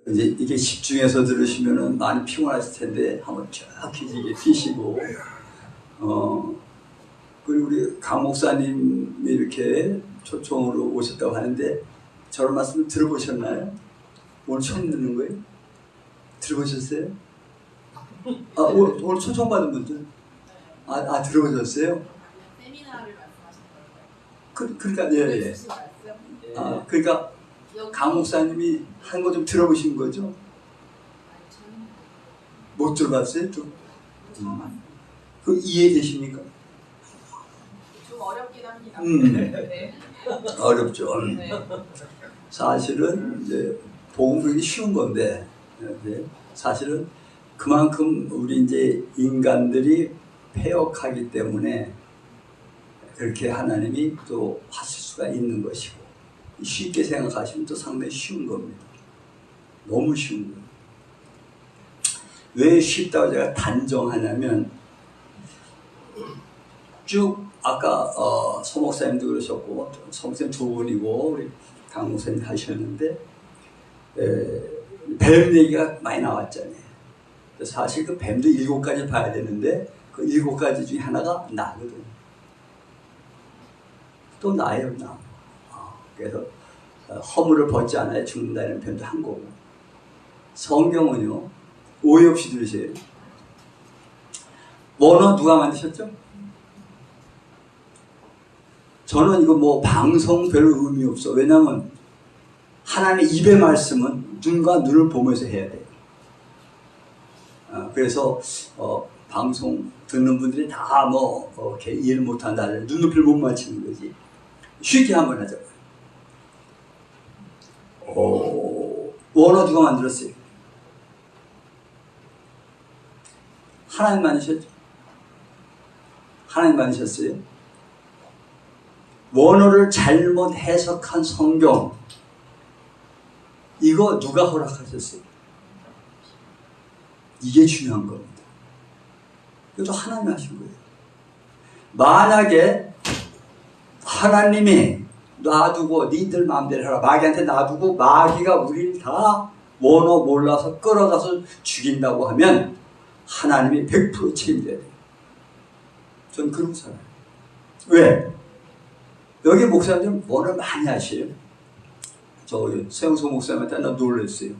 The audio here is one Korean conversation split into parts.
이제 이게 집중해서 들으시면은 많이 피곤하실 텐데 한번 쫙 퀴즈게 피시고 그리고 우리 강 목사님이 이렇게 초청으로 오셨다고 하는데 저런 말씀 들어보셨나요? 오늘 처음 듣는 거예요? 들어보셨어요? 아, 오늘 초청받은 분들? 들어보셨어요? 세미나를 말씀하신 거예요? 그러니까, 예. 아, 그러니까 강 목사님이 한 거 좀 들어보신 거죠? 못 들어봤어요? 좀? 그 이해되십니까? 좀 어렵긴 합니다. 네. 어렵죠. 네. 사실은 이제 복음 그게 쉬운 건데, 사실은 그만큼 우리 이제 인간들이 패역하기 때문에 그렇게 하나님이 또 하실 수가 있는 것이고, 쉽게 생각하시면 또 상당히 쉬운 겁니다. 너무 쉬운 거예요. 왜 쉽다고 제가 단정하냐면, 쭉 아까 서 목사님도 그러셨고 서 목사님 두 분이고 우리 강 목사님 하셨는데 뱀 얘기가 많이 나왔잖아요. 사실 그 뱀도 7가지 봐야 되는데 그 7가지 중에 하나가 나거든. 또 나예요, 나. 그래서 허물을 벗지 않아야 죽는다는 표현도 한 거고. 성경은요, 오해 없이 들으세요. 원어 누가 만드셨죠? 저는 이거 뭐 방송 별로 의미 없어. 왜냐면 하나님의 입의 말씀은 눈과 눈을 보면서 해야 돼요. 그래서 방송 듣는 분들이 다 이렇게 이해를 못한다. 눈높이를 못 맞추는 거지. 쉽게 한번 하자고요. 원어 누가 만들었어요? 하나님 만드셨죠? 하나님 만드셨어요? 원어를 잘못 해석한 성경, 이거 누가 허락하셨어요? 이게 중요한 겁니다. 이것도 하나님이 하신 거예요. 만약에 하나님이 놔두고 니들 마음대로 해라, 마귀한테 놔두고 마귀가 우리를 다 원어 몰라서 끌어가서 죽인다고 하면 하나님이 100% 책임져야 돼요. 전 그러고 살아요. 왜? 여기 목사님들은 원어를 많이 하셔요. 서영석 목사님한테 나 놀랐어요.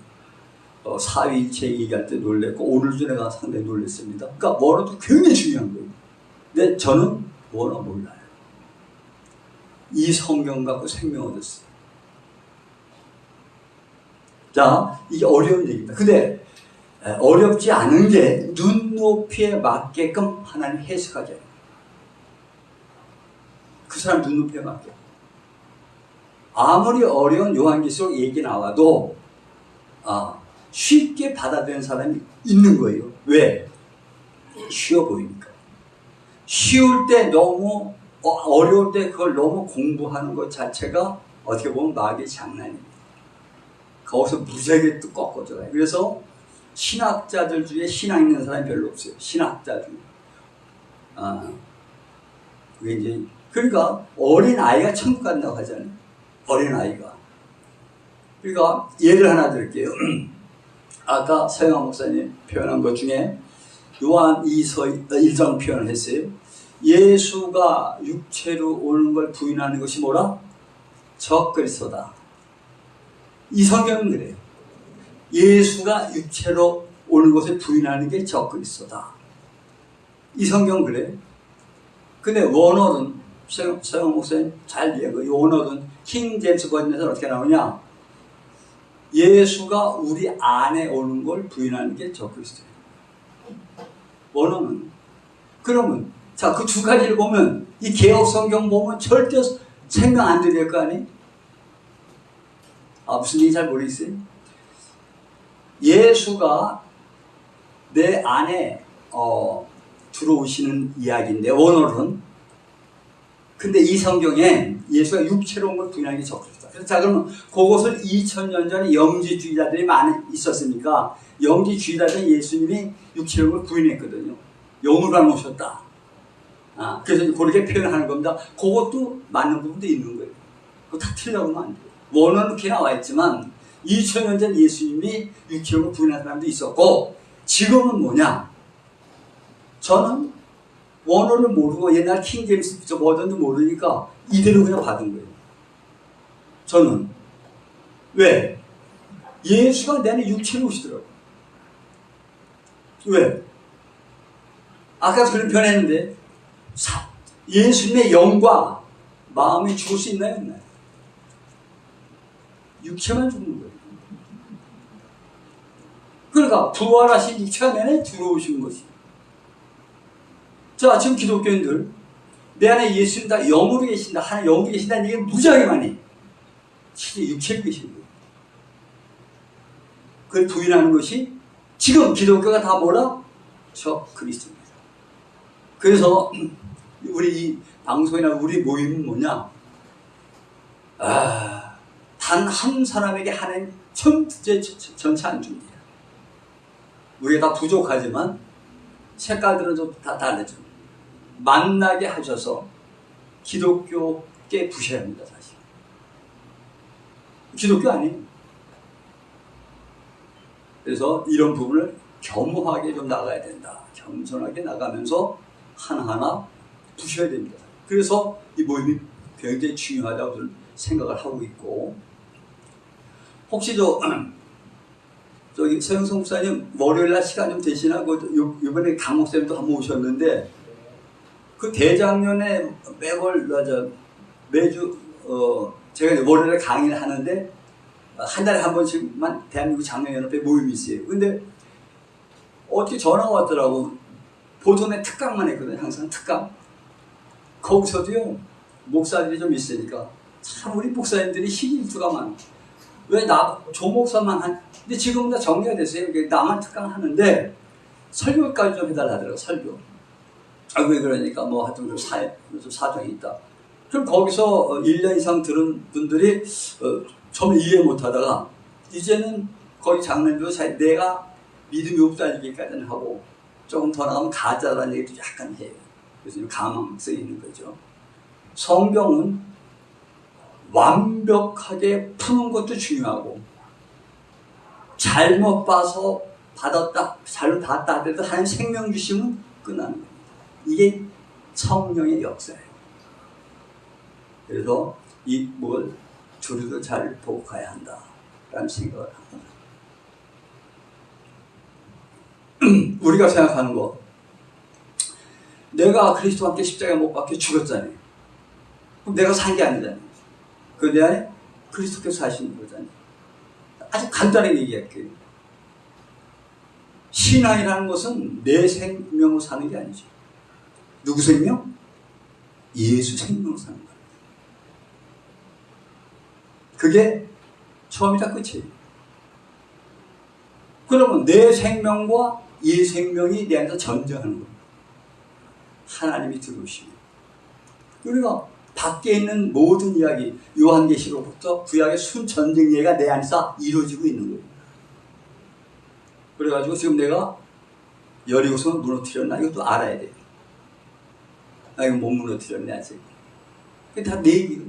사위일체 얘기할 때 놀랬고 오늘도 내가 상당히 놀랐습니다. 그러니까 원어도 굉장히 중요한 거예요. 근데 저는 원어 몰라요. 이 성경 갖고 생명 얻었어요. 자, 이게 어려운 얘기입니다. 근데 어렵지 않은 게 눈높이에 맞게끔 하나님 해석하죠. 그 사람 눈높이에 맞게. 아무리 어려운 요한계시록 얘기 나와도 쉽게 받아들이는 사람이 있는 거예요. 왜? 쉬워 보이니까. 쉬울 때 너무 어려울 때 그걸 너무 공부하는 것 자체가 어떻게 보면 마귀의 장난입니다. 거기서 무지하게 또 꺾어져요. 그래서 신학자들 중에 신앙 있는 사람이 별로 없어요. 신학자 중에. 그게 이제 그러니까 어린 아이가 천국 간다고 하잖아요. 어린 아이가. 그러니까 예를 하나 드릴게요. 아까 서영환 목사님 표현한 것 중에 요한 1장 표현을 했어요. 예수가 육체로 오는 걸 부인하는 것이 뭐라? 적그리스도다. 이 성경은 그래요. 예수가 육체로 오는 것을 부인하는 게 적그리스도다. 이 성경은 그래요. 근데 원어는 서영 목사님 잘 이해해요. 이 원어는 킹 제임스 버전에서는 어떻게 나오냐? 예수가 우리 안에 오는 걸 부인하는 게 적그리스도예요. 원어는. 그러면 자, 그 두 가지를 보면 이 개혁 성경 보면 절대 생각 안 될 거 아니에요? 무슨 얘기 잘 모르겠어요? 예수가 내 안에 들어오시는 이야기인데 원어는. 근데 이 성경에 예수가 육체로 온 걸 부인하는 게 적그리스도다. 자, 그러면 그것을 2000년 전에 영지주의자들이 많이 있었으니까 영지주의자들은 예수님이 육체로 온 걸 부인했거든요. 영으로 안 오셨다. 그래서 그렇게 표현하는 겁니다. 그것도 맞는 부분도 있는 거예요. 그거 다 틀려고 하면 안 돼요. 원어는 그렇게 나와 있지만 2000년 전 예수님이 육체로 부인한 사람도 있었고, 지금은 뭐냐? 저는 원어를 모르고 옛날 킹제임스 버전도 모르니까 이대로 그냥 받은 거예요. 저는. 왜? 예수가 내 안에 육체로 오시더라고요. 왜? 아까 그런 변했는데 예수님의 영과 마음이 죽을 수 있나요? 없나요? 육체만 죽는 거예요. 그러니까 부활하신 육체가 내 안에 들어오신 것이. 자, 지금 기독교인들 내 안에 예수님 다 영으로 계신다, 하나님 영으로 계신다는 얘기는 무지하게 많이 실제 육체로 계신 거예요. 그걸 부인하는 것이 지금 기독교가 다 뭐라? 저 그리스도입니다. 그래서 우리 이 방송이나 우리 모임은 뭐냐? 단 한 사람에게 하나님 전체 안 줍니다. 우리가 다 부족하지만 색깔들은 좀 다 다르죠. 만나게 하셔서 기독교께 부셔야 합니다, 사실. 기독교 아니에요. 그래서 이런 부분을 겸허하게 좀 나가야 된다. 겸손하게 나가면서 하나하나 부셔야 됩니다. 그래서 이 모임이 굉장히 중요하다고 저는 생각을 하고 있고, 혹시 저기 서영성 목사님 월요일날 시간 좀 되시나? 이번에 강 목사님도 한번 오셨는데, 그 대작년에 매주 제가 월요일에 강의를 하는데 한 달에 한 번씩만 대한민국 장로연합회 모임이 있어요. 근데 어떻게 전화가 왔더라고. 보존의 특강만 했거든요. 항상 특강. 거기서도요, 목사들이 좀 있으니까 참 우리 목사님들이 힘일수가 많아. 왜 조 목사만 근데 지금은 다 정리가 됐어요. 나만 특강 하는데 설교까지 좀 해달라 하더라고, 설교. 왜 그러니까 뭐 하여튼 좀 사정이 있다. 그럼 거기서 1년 이상 들은 분들이 처음에 이해 못 하다가 이제는 거기 장로님도 내가 믿음이 없다니까는 하고, 조금 더 나가면 가짜라는 얘기도 약간 해요. 그래서 가망성이 있는 거죠. 성경은 완벽하게 푸는 것도 중요하고, 잘못 봐서 받았다, 잘못 받았다 하더라도 하나님 생명 주시면 끝나는 겁니다. 이게 성령의 역사예요. 그래서 이 뭘 두루도 잘 보고 가야 한다 라는 생각을 합니다. 우리가 생각하는 거, 내가 그리스도와 함께 십자가에 못 박혀 죽었잖아요. 그럼 내가 산 게 아니잖아요. 그 내 안에 그리스도께서 사시는 거잖아요. 아주 간단하게 얘기할게요. 신앙이라는 것은 내 생명으로 사는 게 아니죠. 누구 생명? 예수 생명으로 사는 거예요. 그게 처음이자 끝이에요. 그러면 내 생명과 이 생명이 내 안에서 전쟁하는 겁니다. 하나님이 들어오시면. 우리가 밖에 있는 모든 이야기, 요한계시록부터 구약의 순전쟁 얘기가 내 안에서 이루어지고 있는 거예요. 그래가지고 지금 내가 여리고성을 무너뜨렸나? 이것도 알아야 돼요. 이거 못 무너뜨렸네, 아직. 그게 다 내 얘기예요.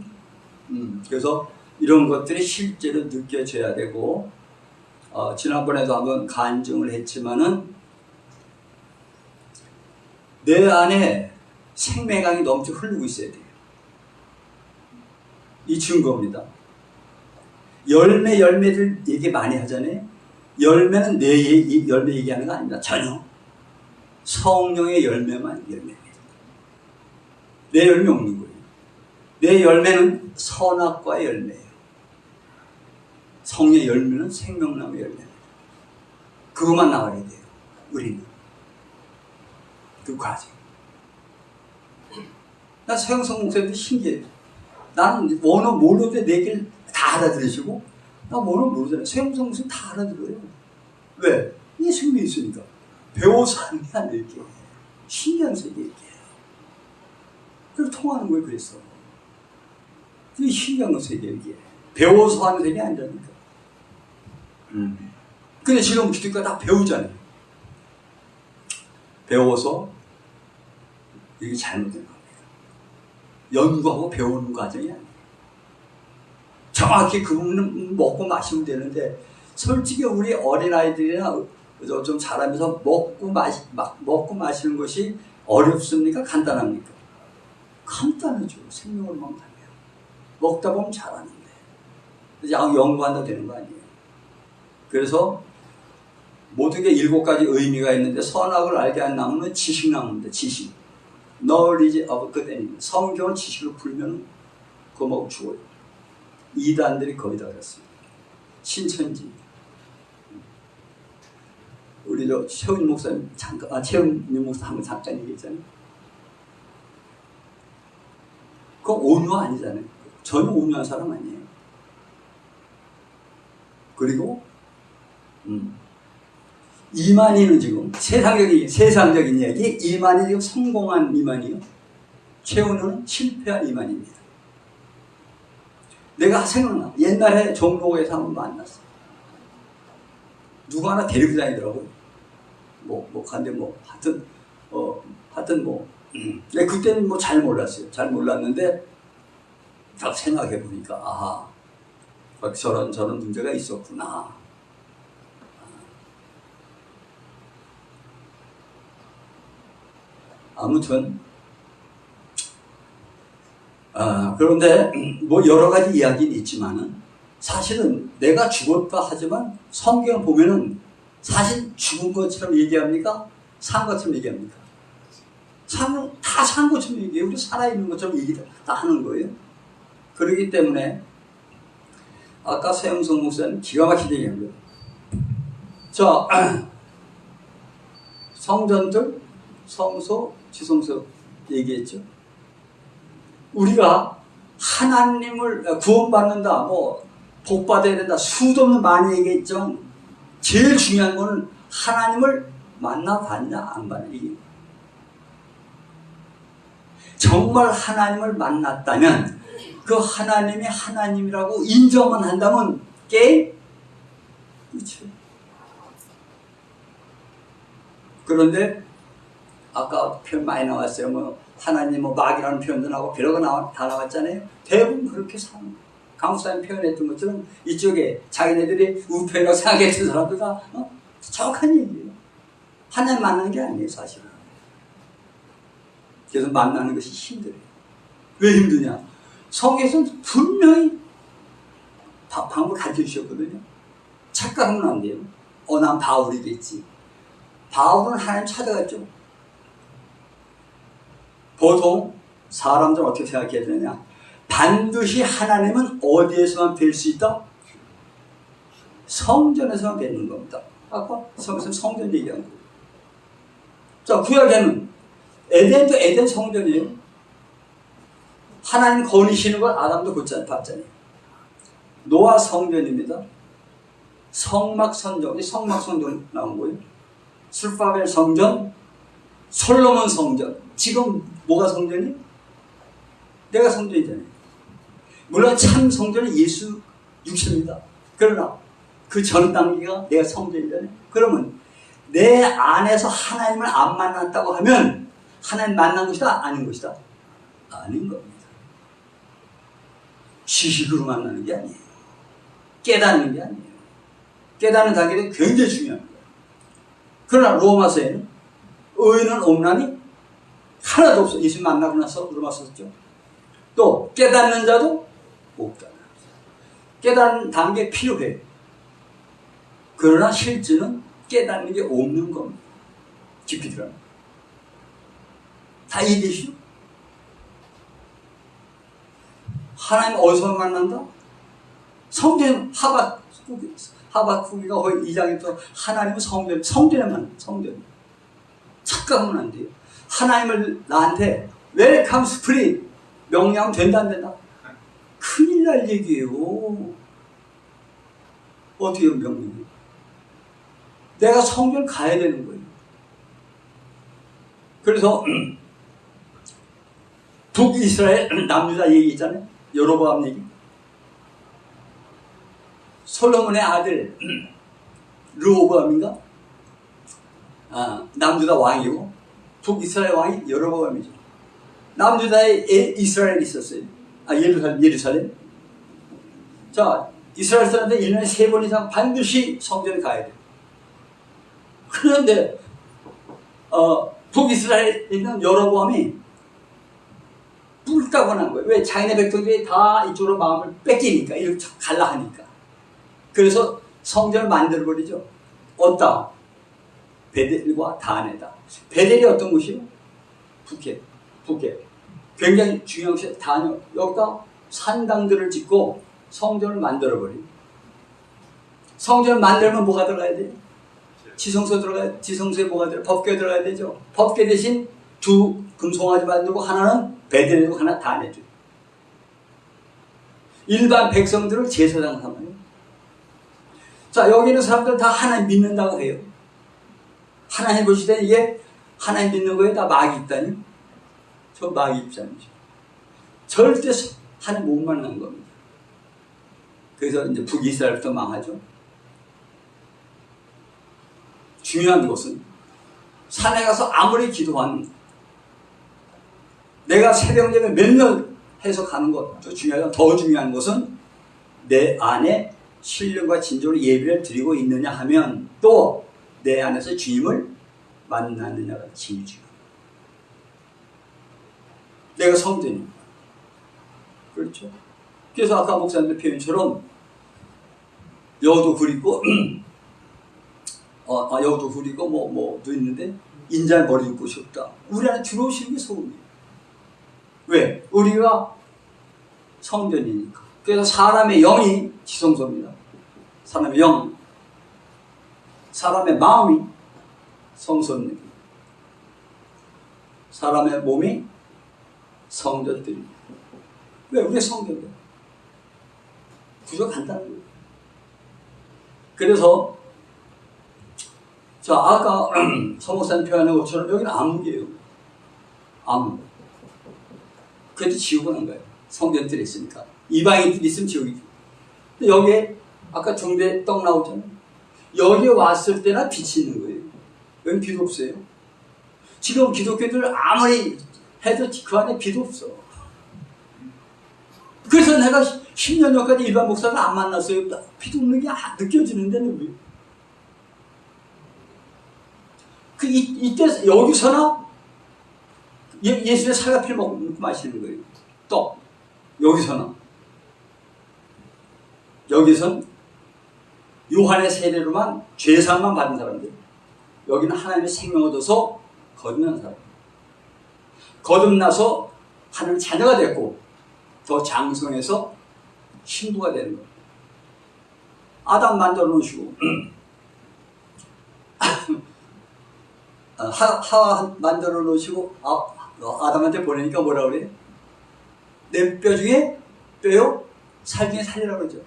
그래서 이런 것들이 실제로 느껴져야 되고, 지난번에도 한번 간증을 했지만은, 내 안에 생명강이 넘쳐 흐르고 있어야 돼요. 이 증거입니다. 열매들 얘기 많이 하잖아요. 열매는 내 열매 얘기하는 거 아닙니다. 전혀. 성령의 열매만 열매입니다. 내 열매 없는 거예요. 내 열매는 선악과의 열매예요. 성의 열매는 생명나무의 열매입니다. 그것만 나와야 돼요. 우리는. 그 과정. 나 서영성 목사님도 신기해요. 나는 원어 모르는데 내 길 다 알아들으시고, 나 원어 모르잖아요. 서영성 목사님 다 알아들어요. 왜? 예수님이 있으니까. 배워서 하는 게 아니라 이렇게. 신기한 세계 이렇게. 그래서 통하는 거예요, 그래서. 이게 신기한 세계 이게. 배워서 하는 세계 아니라니까. 근데 지금 기독교가 다 배우잖아요. 배워서 이게 잘못된 겁니다. 연구하고 배우는 과정이 아니에요. 정확히 그 부분은 먹고 마시면 되는데, 솔직히 우리 어린아이들이나 좀 자라면서 먹고 마시는 것이 어렵습니까? 간단합니까? 간단하죠. 생명으로만 가면. 먹다 보면 잘하는데. 연구한다 되는 거 아니에요. 그래서 모든 게 7가지 의미가 있는데, 선악을 알게 한 나무는 지식나무인데, 지식. knowledge of good and evil. 성경을 지식으로 풀면 그거 먹고 죽어요. 이단들이 거의 다 그랬습니다. 신천지. 우리 최훈 목사님 최훈 목사 한번 잠깐 얘기했잖아요. 그거 온유 아니잖아요. 전혀 온유한 사람 아니에요. 그리고 이만희는 지금 세상적인 얘기, 이만희 지금 성공한 이만희요. 최훈은 실패한 이만희입니다. 내가 생각나. 옛날에 종로에서 한번 만났어. 누가 하나 데리고 다니더라고요. 근데 그때는 잘 몰랐어요. 잘 몰랐는데, 딱 생각해보니까, 아하, 저런 문제가 있었구나. 아무튼, 그런데 여러 가지 이야기는 있지만은, 사실은 내가 죽었다 하지만 성경을 보면은 사실 죽은 것처럼 얘기합니까? 산 것처럼 얘기합니까? 다 산 것처럼 얘기해요. 우리 살아있는 것처럼 얘기 다 하는 거예요. 그렇기 때문에 아까 서영성 목사님 기가 막히게 얘기한 거예요. 자, 성전들, 성소, 지성소 얘기했죠. 우리가 하나님을 구원받는다, 복받아야 된다, 수도 없는 많이 얘기했죠. 제일 중요한 거는 하나님을 만나봤냐 안 봤냐 이게. 정말 하나님을 만났다면 그 하나님이 하나님이라고 인정만 한다면 게임 그렇죠. 그런데 아까 표현 많이 나왔어요. 하나님 마귀라는 표현도 나오고 별거 다 나왔잖아요. 대부분 그렇게 사는 거예요. 강수사님 표현했던 것처럼 이쪽에 자기네들이 우표라고 생각했던 사람들 다 정확한 얘기예요. 하나님 만나는 게 아니에요, 사실은. 그래서 만나는 것이 힘들어요. 왜 힘드냐? 성경에서는 분명히 방법을 가르쳐 주셨거든요. 착각하면 안 돼요. 난 바울이겠지. 바울은 하나님 찾아갔죠. 보통 사람들은 어떻게 생각해야 되냐? 반드시 하나님은 어디에서만 뵐 수 있다? 성전에서만 뵙는 겁니다. 아까 성전 얘기한 거예요. 자, 구약에는 에덴도 에덴 성전이에요. 하나님 거니시는 걸 아담도 봤잖아요. 노아 성전입니다. 성막성전 나온 거예요. 술바벨 성전, 솔로몬 성전. 지금 뭐가 성전이? 내가 성전이잖아요. 물론 참 성전은 예수 육체입니다. 그러나 그 전 단계가 내가 성전이잖아요. 그러면 내 안에서 하나님을 안 만났다고 하면 하나님 만난 것이다? 아닌 것이다? 아닌 겁니다. 지식으로 만나는 게 아니에요. 깨닫는 게 아니에요. 깨닫는 단계는 굉장히 중요한 거예요. 그러나 로마서에는 의인은 없나니 하나도 없어. 예수 만나고 나서 로마서 썼죠. 또 깨닫는 자도 없다. 깨닫는 단계 필요해요. 그러나 실제는 깨닫는 게 없는 겁니다. 깊이 들어가면. 다 이해되시죠? 하나님 어디서 만난다? 성전 하박국이가 거의 2장에 또 하나님은 성전에만 성전. 착각하면 안 돼요. 하나님을 나한테 웰컴 스프릿 명령하면 된다 안 된다? 큰일 날 얘기예요. 어떻게 명령해요? 내가 성전 가야 되는 거예요. 그래서 북이스라엘 남유다 얘기 있잖아요. 여로보암 얘기. 솔로몬의 아들 르호보암인가? 남유다 왕이고 북이스라엘 왕이 여로보암이죠. 남유다에 이스라엘이 있었어요. 예루살렘. 자, 이스라엘 사람들 1년에 3번 이상 반드시 성전에 가야 돼요. 그런데 북이스라엘에 있는 여로보암이 뿔따고 난 거예요. 왜? 자기네 백성들이 다 이쪽으로 마음을 뺏기니까, 이렇게 갈라 하니까. 그래서 성전을 만들어버리죠. 어디다? 베델과 단에다. 베델이 어떤 곳이요? 북해. 굉장히 중요한 곳이 단요. 여기다 산당들을 짓고 성전을 만들어버리고. 성전을 만들면 뭐가 들어가야 돼요? 지성소 지성소에 뭐가 들어가야 돼요? 법궤 들어가야 되죠. 법궤 대신 두 금송아지 만들고 하나는 베델에도 하나 단에도. 일반 백성들을 제사장 삼아요. 자, 여기 있는 사람들 다 하나님 믿는다고 해요. 하나님 보시되 이게 하나님 믿는 거에 다 막이 있다니? 저 막이 입장이죠. 절대 하나님 못 만난 겁니다. 그래서 이제 북이스라엘부터 망하죠. 중요한 것은 산에 가서 아무리 기도한 내가 새벽녘에 몇 년 해서 가는 것도 중요하지만 더 중요한 것은 내 안에 신령과 진정으로 예배를 드리고 있느냐 하면 또 내 안에서 주님을 만나느냐가 제일 중요합니다. 내가 성전입니다. 그렇죠? 그래서 아까 목사님들 표현처럼 여도 그리고 여도 그리고 뭐도 있는데 인자를 버릴 곳이 없다. 우리 안에 들어오시는 게 소음이에요. 왜? 우리가 성전이니까. 그래서 사람의 영이 지성소입니다. 사람의 영, 사람의 마음이 성소입니다. 사람의 몸이 성전들입니다. 왜? 우리가 성전이에요. 구조가 간단한 거예요. 그래서 자, 아까 서목사님 표현한 것처럼 여기는 암흑이에요. 암흑. 그래도 지옥은 한 거예요. 성전들이 있으니까. 이방인들이 있으면 지옥이죠. 근데 여기에 아까 중대 떡 나오잖아요. 여기에 왔을 때나 빛이 있는 거예요. 여기 빛 없어요. 지금 기독교들 아무리 해도 그 안에 빛 없어. 그래서 내가 10년 전까지 일반 목사를 안 만났어요. 빛 없는 게 느껴지는데 왜? 이때 여기서나 예수의 살과 피를 먹고 마시는 거예요. 또 여기선 요한의 세례로만 죄사함만 받은 사람들. 여기는 하나님의 생명 얻어서 거듭난 사람. 거듭나서 하나님 자녀가 됐고 더 장성해서 신부가 되는 거예요. 아담 만들어 놓으시고 하와 만들어 놓으시고 아담한테 보내니까 뭐라 그래요? 내 뼈 중에 뼈요? 살 중에 살이라고 그러죠.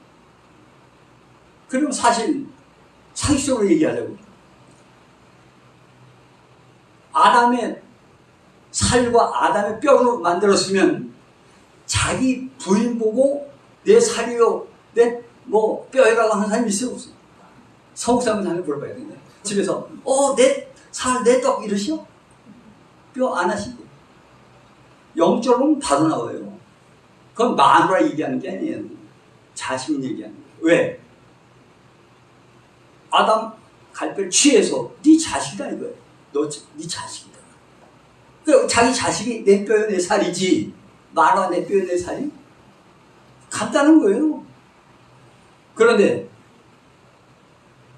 그럼 사실 상식적으로 얘기하자고. 아담의 살과 아담의 뼈로 만들었으면 자기 부인 보고 내 살이요, 내 뼈라고 하는 사람이 있어요, 없어요? 서목사님한테 한번 물어봐야 되겠네. 집에서 내 살, 내 떡 이러시오? 뼈 안 하시고. 영적으로는 바로 나와요. 그건 마누라 얘기하는 게 아니에요. 자식 얘기하는 거예요. 왜? 아담 갈뼈를 취해서 네 자식이다 이거예요. 너 네 자식이다. 그러니까 자기 자식이 내 뼈요 내 살이지 마누라 내 뼈요 내 살이? 간단한 거예요. 그런데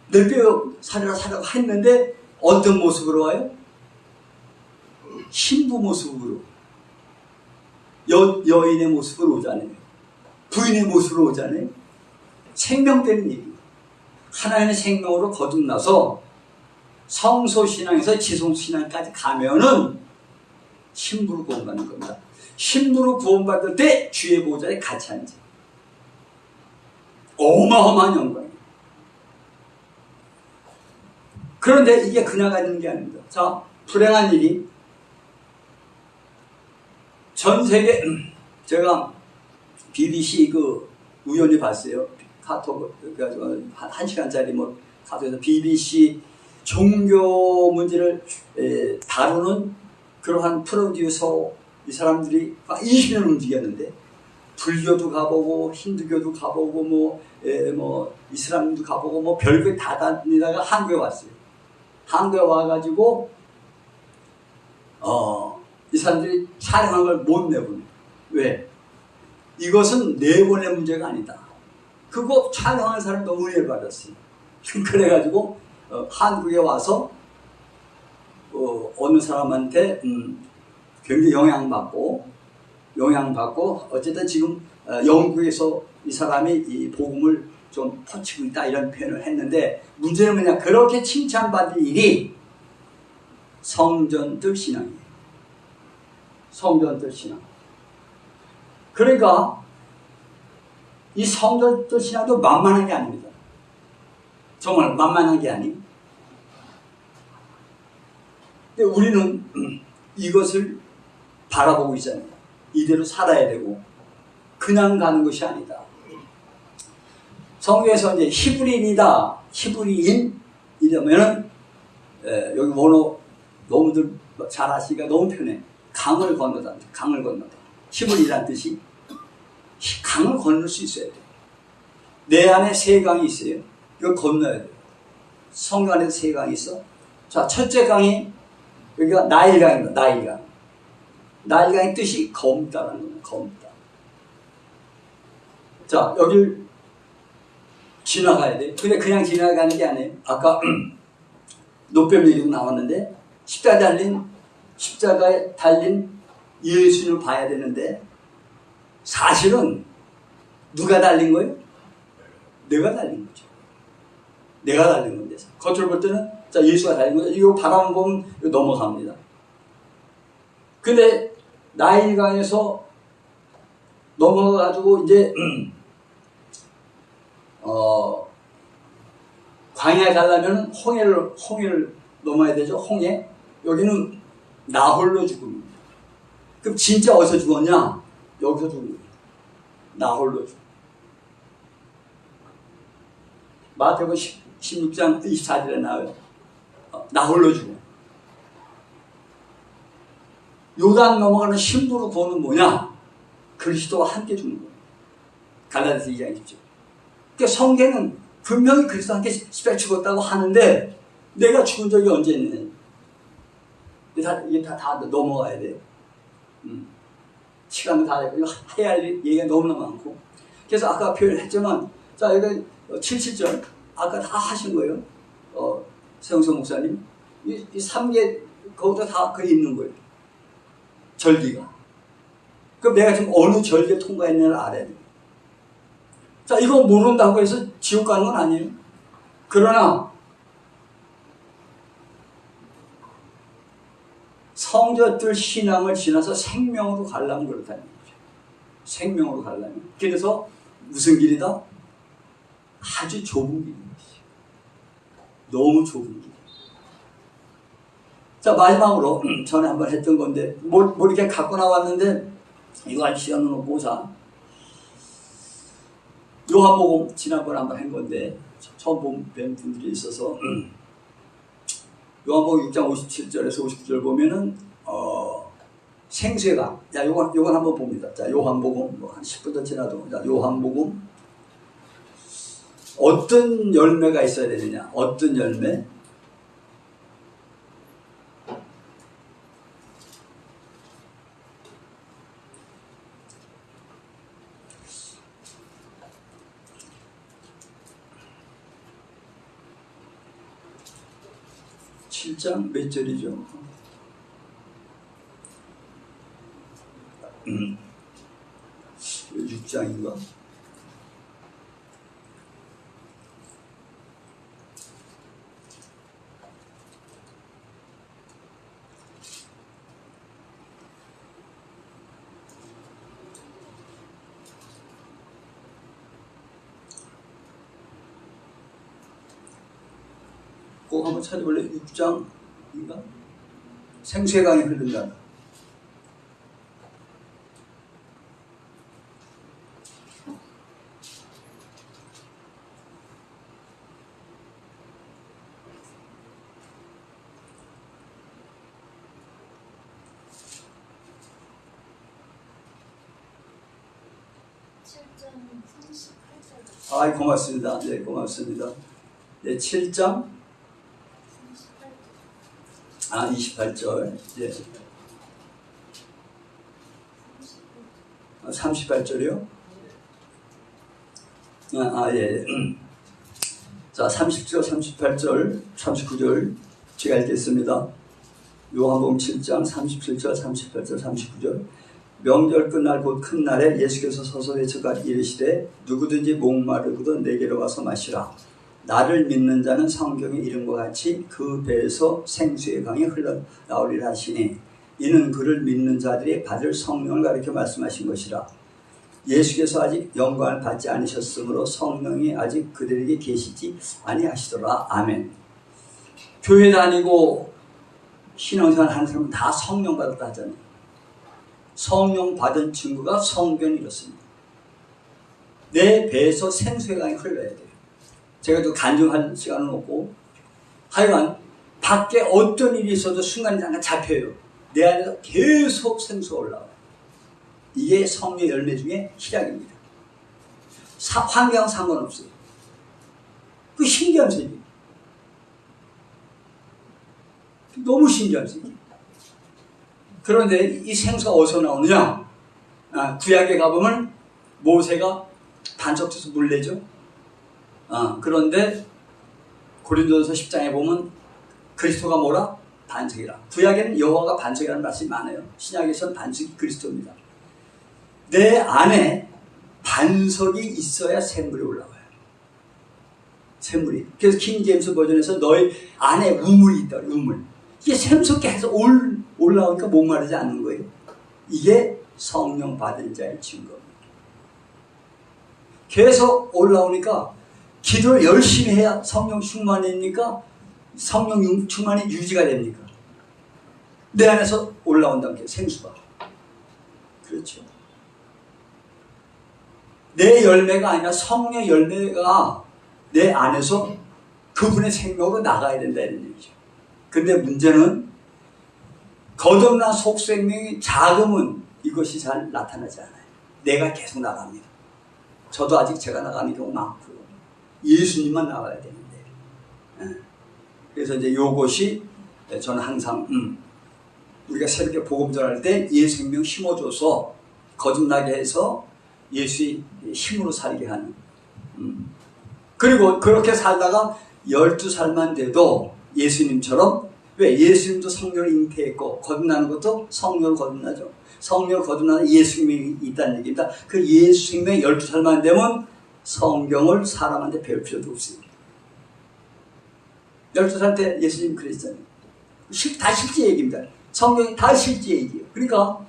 내 뼈요 살이라고 했는데 어떤 모습으로 와요? 신부 모습으로. 여인의 모습으로 오잖아요. 부인의 모습으로 오잖아요. 생명되는 얘기. 하나님의 생명으로 거듭나서 성소신앙에서 지성신앙까지 가면은 신부로 구원받는 겁니다. 신부로 구원받을 때 주의 보좌에 같이 앉아. 어마어마한 영광이에요. 그런데 이게 그냥 가는 게 아닙니다. 자, 불행한 일이 전 세계, 제가 BBC 우연히 봤어요. 카톡, 그래가지고 1시간짜리 카톡에서 BBC 종교 문제를 다루는 그러한 프로듀서, 이 사람들이 20년 움직였는데, 불교도 가보고 힌두교도 가보고 뭐 이슬람도 가보고 뭐 별거 다 다니다가 한국에 왔어요. 한국에 와가지고 이 사람들이 촬영한 걸 못 내보내. 왜? 이것은 내보낼 문제가 아니다. 그거 촬영하는 사람 너무 은혜를 받았어요. 그래가지고 한국에 와서 어느 사람한테 굉장히 영향받고 어쨌든 지금 영국에서 이 사람이 이 복음을 좀 퍼치고 있다 이런 표현을 했는데, 문제는 뭐냐, 그렇게 칭찬받을 일이 성전들 신앙이에요. 성전들 신앙. 그러니까 이 성전들 신앙도 만만한 게 아닙니다. 정말 만만한 게 아니에요. 근데 우리는 이것을 바라보고 있잖아요. 이대로 살아야 되고 그냥 가는 것이 아니다. 성경에서 이제 히브리인이다, 히브리인 이러면은 여기 원어 너무들 잘 아시니까 너무 편해. 강을 건너다, 강을 건너다. 히브리라는 뜻이 강을 건널 수 있어야 돼. 내 안에 세 강이 있어요. 이걸 건너야 돼. 성경 안에 세 강이 있어. 자, 첫째 강이 여기가 나일강입니다. 나일강. 나일강의 뜻이 검다라는 거예요. 검다. 자, 여길 지나가야 돼. 근데 그냥 지나가는 게 아니에요. 아까 노뱀 얘기도 나왔는데 십자가에 달린 예수님을 봐야 되는데, 사실은 누가 달린 거예요? 내가 달린 거죠. 내가 달린 건데, 겉으로 볼 때는 자, 예수가 달린 거죠. 이거 바라만 보면 이거 넘어갑니다. 근데 나일강에서 넘어가가지고 이제 광야에 가려면 홍해를 넘어야 되죠. 홍해. 여기는 나홀로 죽음입니다. 그럼 진짜 어디서 죽었냐? 여기서 죽은 거예요. 나홀로 죽음. 마태복음 16장 24절에 나와요. 나홀로 죽음. 요단 넘어가는 신부로 구원은 뭐냐? 그리스도와 함께 죽는 거예요. 갈라디아서 2장 20절. 그러니까 성경은 분명히 그리스도와 함께 십자가에 죽었다고 하는데, 내가 죽은 적이 언제 있느냐? 이게 다 넘어가야 돼요. 시간도 다 되고, 해야 할 얘기가 너무나 많고. 그래서 아까 표현했지만, 자, 여기 77절. 아까 다 하신 거예요. 세영석 목사님. 이 3개, 거기다 다 그 있는 거예요. 절기가. 그럼 내가 지금 어느 절기에 통과했느냐를 알아야 돼요. 자, 이거 모른다고 해서 지옥 가는 건 아니에요. 그러나 성전들 신앙을 지나서 생명으로 가려면 그렇다는 거죠. 생명으로 가려면. 그래서 무슨 길이다? 아주 좁은 길인 것이죠. 너무 좁은 길. 자, 마지막으로 전에 한번 했던 건데 뭐 이렇게 갖고 나왔는데 이거 아주 시간을 보자. 요한복음 지난번에 한번 한 건데 처음 뵌 분들이 있어서 요한복음 6장 57절에서 59절 보면은 생수가, 야, 요건 한번 봅니다. 자, 요한복음 한 10분 더 지나도, 자, 요한복음 어떤 열매가 있어야 되느냐? 어떤 열매? (7장) 몇 절이죠? 6장인가? 꼭 한번 찾아볼래? 6장인가? 생수의 강이 흐른다. 7장 38절. 아, 고맙습니다. 네, 고맙습니다. 네, 7장 28절. 예. 38절이요? 예. 자, 30절, 38절, 39절 제가 읽겠습니다. 요한복음 7장 37절, 38절, 39절. 명절 끝날 곧 큰 날에 예수께서 서서 외쳐가 이르시되 누구든지 목마르거든 내게로 와서 마시라. 나를 믿는 자는 성경에 이른 것 같이 그 배에서 생수의 강이 흘러나오리라 하시니 이는 그를 믿는 자들이 받을 성령을 가리켜 말씀하신 것이라. 예수께서 아직 영광을 받지 않으셨으므로 성령이 아직 그들에게 계시지 아니하시더라. 아멘. 교회 다니고 신앙생활 하는 사람은 다 성령 받았다 하잖아요. 성령 받은 증거가 성경이 이렇습니다. 내 배에서 생수의 강이 흘러야 돼요. 제가 또 간증할 시간은 없고 하여간 밖에 어떤 일이 있어도 순간에 잠깐 잡혀요. 내 안에서 계속 생수가 올라와요. 이게 성령 열매 중에 시작입니다. 환경 상관없어요. 그 신기한 세계. 너무 신기한 세계. 그런데 이 생수가 어디서 나오느냐? 구약에 가보면 모세가 반석에서 물 내죠. 그런데 고린도전서 10장에 보면 그리스도가 뭐라? 반석이라. 구약에는 여호와가 반석이라는 말씀이 많아요. 신약에서는 반석이 그리스도입니다. 내 안에 반석이 있어야 샘물이 올라와요. 샘물이. 그래서 킹 제임스 버전에서 너희 안에 우물이 있다. 우물. 이게 샘속 계속 올라오니까 목마르지 않는 거예요. 이게 성령 받은 자의 증거입니다. 계속 올라오니까 기도를 열심히 해야 성령 충만이니까 성령 충만이 유지가 됩니까? 내 안에서 올라온다는 게 생수가. 그렇죠. 내 열매가 아니라 성령 열매가 내 안에서 그분의 생명으로 나가야 된다는 얘기죠. 근데 문제는 거듭난 속생명이 작으면 이것이 잘 나타나지 않아요. 내가 계속 나갑니다. 저도 아직 제가 나가는 경우 많고요. 예수님만 나가야 되는데. 그래서 이제 요것이 저는 항상 우리가 새롭게 복음 전할 때 예수 생명 심어줘서 거듭나게 해서 예수의 힘으로 살게 하는. 그리고 그렇게 살다가 12살만 돼도 예수님처럼, 왜? 예수님도 성령을 잉태했고 거듭나는 것도 성령을 거듭나죠. 성령을 거듭나는 예수님이 있다는 얘기입니다. 그 예수님의 12살만 되면 성경을 사람한테 배울 필요도 없습니다. 12살 때 예수님 그랬잖아요. 다 실제 얘기입니다. 성경이 다 실제 얘기예요. 그러니까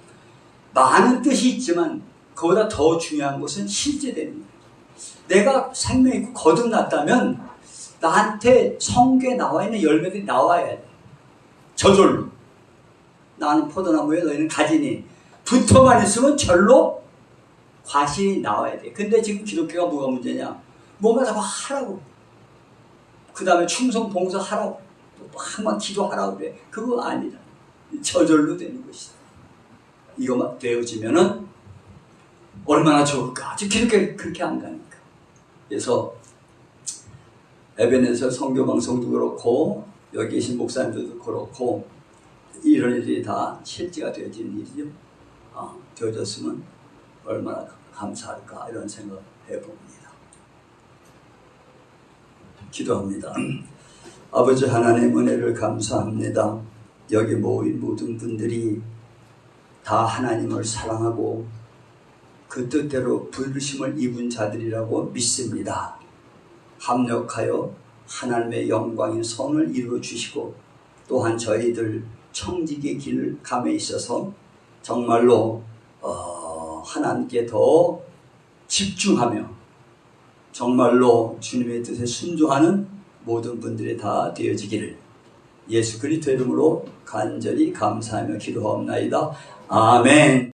많은 뜻이 있지만 그보다 더 중요한 것은 실제되는 거예요. 내가 생명이 있고 거듭났다면 나한테 성경에 나와 있는 열매들이 나와야 돼. 저절로. 나는 포도나무에 너희는 가지니. 붙어만 있으면 절로 과실이 나와야 돼. 근데 지금 기독교가 뭐가 문제냐? 뭔가 자꾸 하라고. 그 다음에 충성 봉사하라고. 또 항상 기도하라고 그래. 그거 아니다. 저절로 되는 것이다. 이거만 되어지면은 얼마나 좋을까. 아직 기독교 그렇게 안 가니까. 그래서 에베네zer 선교방송도 그렇고 여기 계신 목사님들도 그렇고 이런 일이 다 실제가 되어지는 일이죠. 되어졌으면 얼마나 감사할까 이런 생각을 해봅니다. 기도합니다. 아버지 하나님 은혜를 감사합니다. 여기 모인 모든 분들이 다 하나님을 사랑하고 그 뜻대로 부르심을 입은 자들이라고 믿습니다. 합력하여 하나님의 영광의 선을 이루어 주시고 또한 저희들 청지기의 길 감에 있어서 정말로 하나님께 더 집중하며 정말로 주님의 뜻에 순종하는 모든 분들이 다 되어지기를 예수 그리스도 이름으로 간절히 감사하며 기도하옵나이다. 아멘.